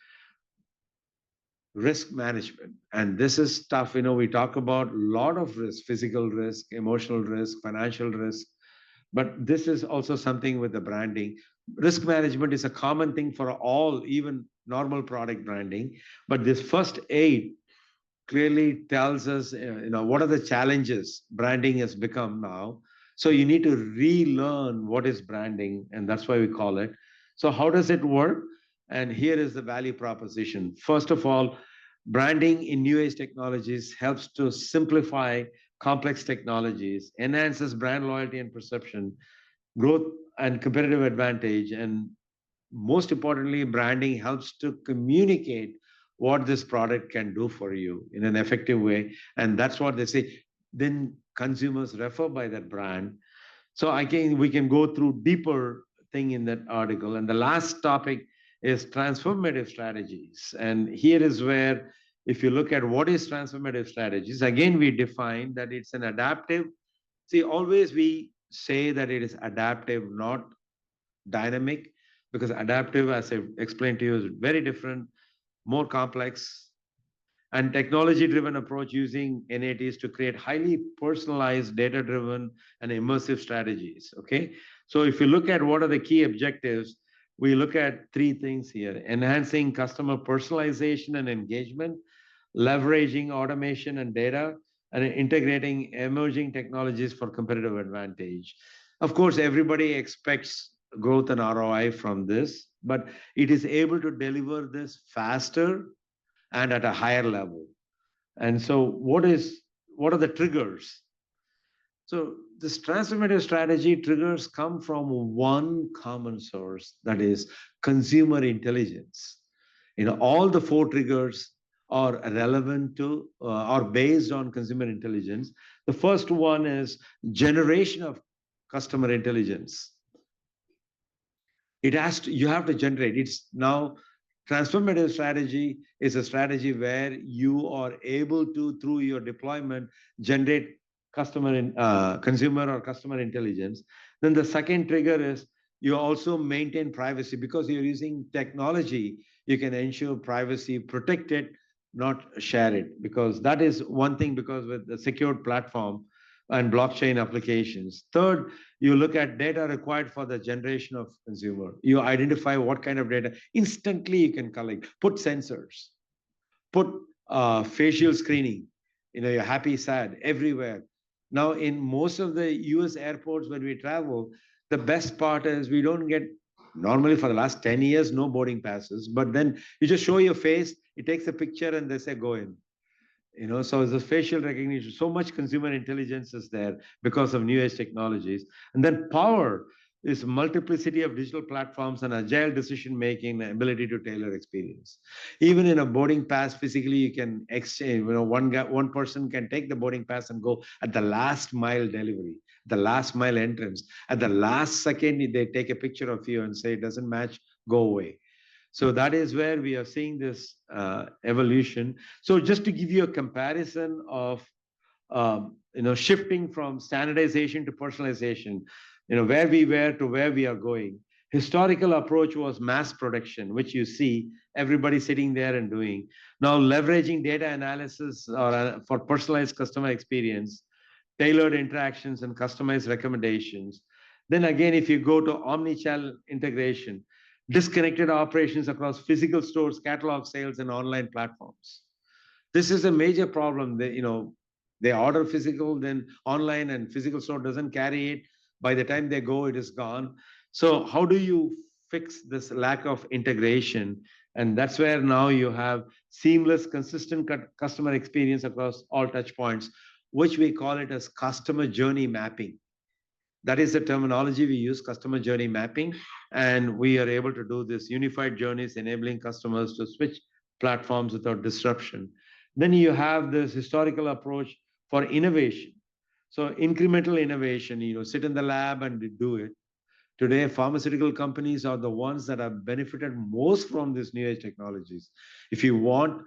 S1: Risk management. And this is tough. We talk about a lot of risk, physical risk, emotional risk, financial risk. But this is also something with the branding. Risk management is a common thing for all, even normal product branding. But this first aid clearly tells us, what are the challenges branding has become now. So you need to relearn what is branding, and that's why we call it. So how does it work? And here is the value proposition. First of all, branding in new age technologies helps to simplify complex technologies, enhances brand loyalty and perception, growth and competitive advantage. And most importantly, branding helps to communicate what this product can do for you in an effective way. And that's what they say. Then consumers refer by that brand. So we can go through deeper thing in that article. And the last topic is transformative strategies. And here is where, if you look at what is transformative strategies, again, we define that it's an adaptive. See, always we say that it is adaptive, not dynamic, because adaptive, as I explained to you, is very different, more complex, and technology-driven approach using NATs to create highly personalized, data-driven, and immersive strategies. Okay, so if you look at what are the key objectives, we look at three things here: enhancing customer personalization and engagement, leveraging automation and data, and integrating emerging technologies for competitive advantage. Of course, everybody expects growth and ROI from this, but it is able to deliver this faster and at a higher level. And so, what are the triggers? So, this transformative strategy triggers come from one common source, that is consumer intelligence. All the four triggers are relevant to are based on consumer intelligence. The first one is generation of customer intelligence. You have to generate. It's now transformative strategy is a strategy where you are able to, through your deployment, generate consumer or customer intelligence. Then the second trigger is you also maintain privacy, because you're using technology. You can ensure privacy, protect it, not share it, because that is one thing, because with the secured platform and blockchain applications. Third, you look at data required for the generation of consumer. You identify what kind of data instantly you can collect. Put sensors, put facial screening. You're happy, sad, everywhere. Now, in most of the US airports when we travel, the best part is we don't get, normally for the last 10 years, no boarding passes, but then you just show your face, it takes a picture, and they say, go in. So the facial recognition, so much consumer intelligence is there because of new age technologies. And then power is multiplicity of digital platforms and agile decision making, the ability to tailor experience. Even in a boarding pass, physically you can exchange. One person can take the boarding pass and go at the last mile delivery, the last mile entrance. At the last second, they take a picture of you and say it doesn't match, go away. So that is where we are seeing this evolution. So just to give you a comparison of shifting from standardization to personalization, where we were to where we are going. Historical approach was mass production, which you see everybody sitting there and doing. Now leveraging data analysis for personalized customer experience, tailored interactions, and customized recommendations. Then again, if you go to omni-channel integration, disconnected operations across physical stores, catalog sales, and online platforms. This is a major problem. They order physical, then online, and physical store doesn't carry it. By the time they go, it is gone. So how do you fix this lack of integration? And that's where now you have seamless, consistent customer experience across all touch points, which we call it as customer journey mapping. That is the terminology we use, customer journey mapping. And we are able to do this unified journeys, enabling customers to switch platforms without disruption. Then you have this historical approach for innovation. So incremental innovation, sit in the lab and do it. Today, pharmaceutical companies are the ones that have benefited most from these new age technologies. If you want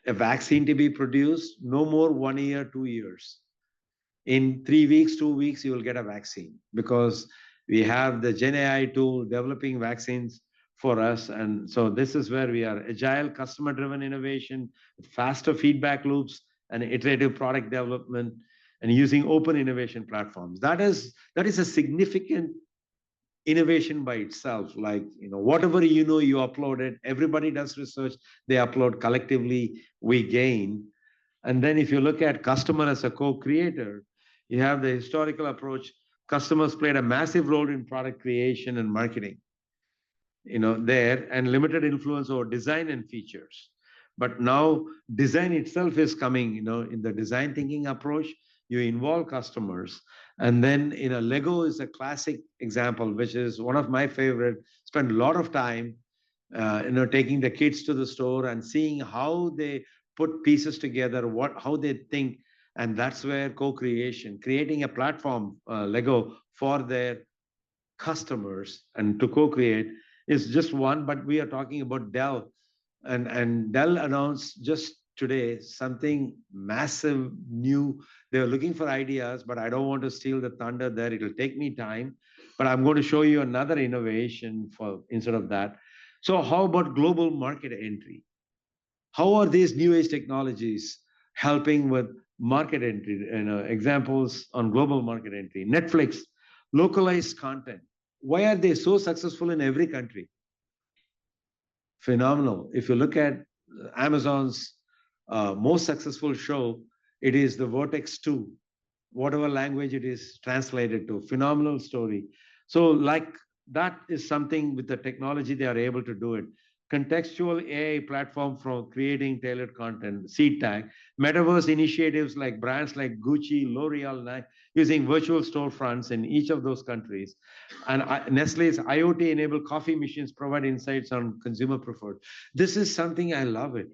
S1: a vaccine to be produced, no more 1 year, 2 years. In 3 weeks, 2 weeks, you will get a vaccine, because we have the Gen AI tool developing vaccines for us. And so this is where we are: agile, customer-driven innovation, faster feedback loops, and iterative product development, and using open innovation platforms. That is a significant innovation by itself. Like, whatever you upload it, everybody does research, they upload, collectively we gain. And then if you look at customer as a co-creator, you have the historical approach. Customers played a massive role in product creation and marketing, there, and limited influence over design and features. But now design itself is coming, in the design thinking approach, you involve customers. And then, Lego is a classic example, which is one of my favorite. Spend a lot of time, taking the kids to the store and seeing how they put pieces together, how they think. And that's where co-creation, creating a platform, Lego, for their customers and to co-create is just one. But we are talking about Dell, and Dell announced just today something massive new. They're looking for ideas, but I don't want to steal the thunder there. It'll take me time, but I'm going to show you another innovation for instead of that. So how about global market entry? How are these new age technologies helping with market entry? Examples on global market entry. Netflix, localized content. Why are they so successful in every country? Phenomenal. If you look at Amazon's most successful show, it is the Vortex 2, whatever language it is translated to. Phenomenal story. So, like that is something with the technology they are able to do it. Contextual AI platform for creating tailored content, seed tag, metaverse initiatives like brands like Gucci, L'Oreal, using virtual storefronts in each of those countries. And Nestle's IoT enabled coffee machines provide insights on consumer preferred. This is something I love it.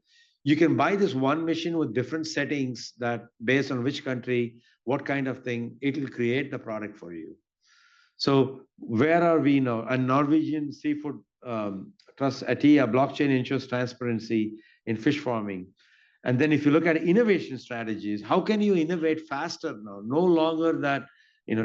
S1: You can buy this one machine with different settings that based on which country, what kind of thing, it will create the product for you. So where are we now? A Norwegian seafood trust, ATIA blockchain ensures transparency in fish farming. And then if you look at innovation strategies, how can you innovate faster now? No longer that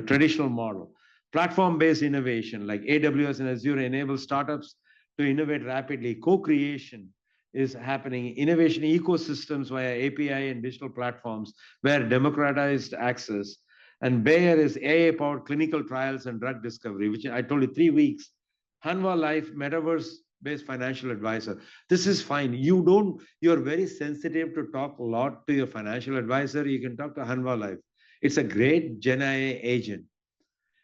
S1: traditional model. Platform-based innovation like AWS and Azure enable startups to innovate rapidly. Co-creation is happening. Innovation ecosystems via API and digital platforms where democratized access. And Bayer is AI-powered clinical trials and drug discovery, which I told you 3 weeks. Hanwha Life, metaverse-based financial advisor. This is fine. You're very sensitive to talk a lot to your financial advisor. You can talk to Hanwha Life. It's a great Gen AI agent.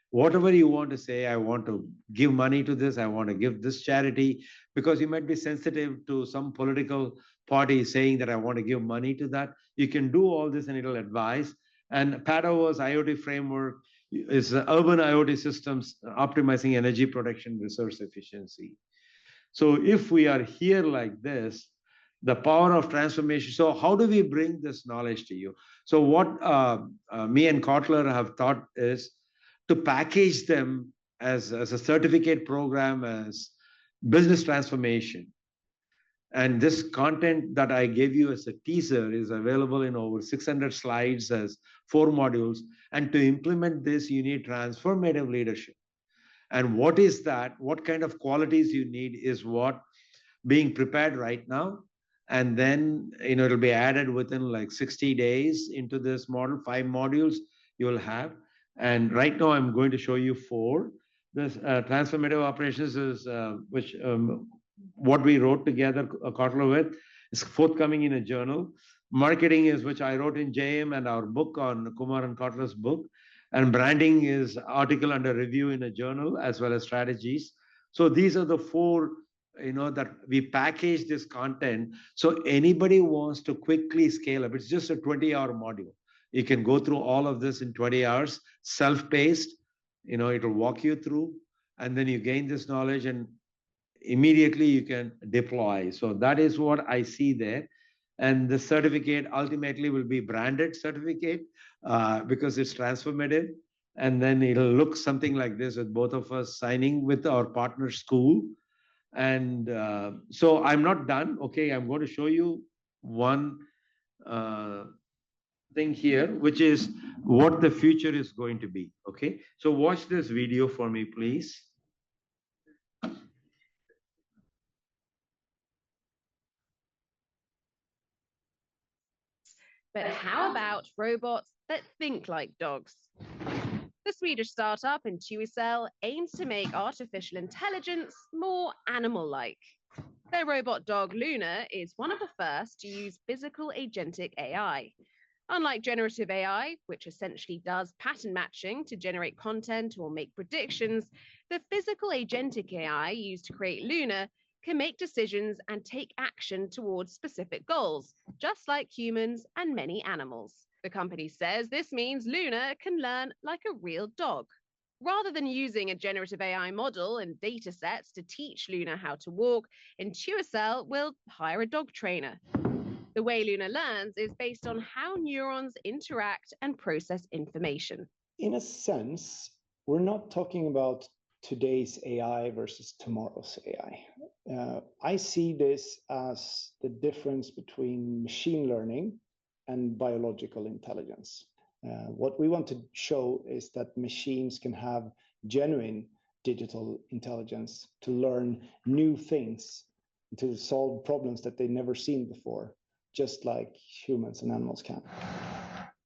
S1: Whatever you want to say, I want to give money to this, I want to give this charity, because you might be sensitive to some political party saying that I want to give money to that. You can do all this and it'll advise. And Padova's IoT framework is urban IoT systems optimizing energy production, resource efficiency. So if we are here like this, the power of transformation. So how do we bring this knowledge to you? So what me and Kotler have thought is to package them as a certificate program, as business transformation. And this content that I gave you as a teaser is available in over 600 slides as 4 modules. And to implement this, you need transformative leadership. And what is that? What kind of qualities you need is what being prepared right now. And then, it'll be added within like 60 days into this model, 5 modules you will have. And right now I'm going to show you 4. This transformative operations is what we wrote together, Kotler with, is forthcoming in a journal. Marketing is which I wrote in JM and our book on Kumar and Kotler's book. And branding is article under review in a journal as well as strategies. So these are the 4, that we package this content. So anybody who wants to quickly scale up, it's just a 20-hour module. You can go through all of this in 20 hours, self-paced, it'll walk you through, and then you gain this knowledge and immediately you can deploy. So that is what I see there. And the certificate ultimately will be branded certificate because it's transformative. And then it'll look something like this with both of us signing with our partner school. And so I'm not done. Okay, I'm going to show you one thing here, which is what the future is going to be. Okay, so watch this video for me, please.
S2: But how about robots that think like dogs? The Swedish startup Intuicell aims to make artificial intelligence more animal-like. Their robot dog Luna is one of the first to use physical agentic AI. Unlike generative AI, which essentially does pattern matching to generate content or make predictions, the physical agentic AI used to create Luna can make decisions and take action towards specific goals, just like humans and many animals. The company says this means Luna can learn like a real dog. Rather than using a generative AI model and data sets to teach Luna how to walk, Intuicell will hire a dog trainer. The way Luna learns is based on how neurons interact and process information.
S3: In a sense, we're not talking about today's AI versus tomorrow's AI. I see this as the difference between machine learning and biological intelligence. What we want to show is that machines can have genuine digital intelligence to learn new things, to solve problems that they've never seen before, just like humans and animals can.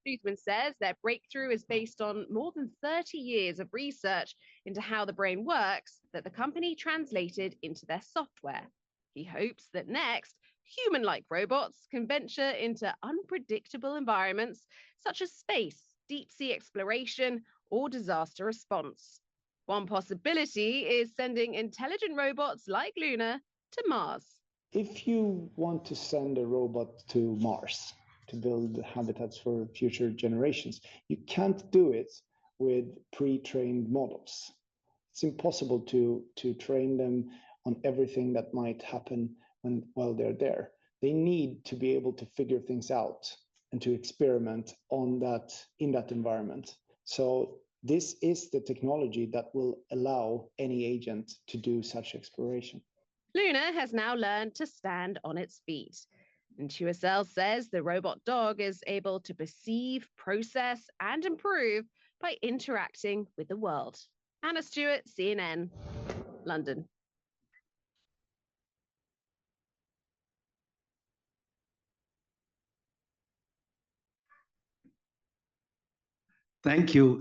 S2: Soothman says their breakthrough is based on more than 30 years of research into how the brain works that the company translated into their software. He hopes that next, human-like robots can venture into unpredictable environments such as space, deep-sea exploration, or disaster response. One possibility is sending intelligent robots like Luna to Mars.
S3: If you want to send a robot to Mars to build habitats for future generations, you can't do it with pre-trained models. It's impossible to train them on everything that might happen while they're there. They need to be able to figure things out and to experiment in that environment. So this is the technology that will allow any agent to do such exploration.
S2: Luna has now learned to stand on its feet. Intuicell says the robot dog is able to perceive, process, and improve by interacting with the world. Anna Stewart, CNN, London.
S1: Thank you.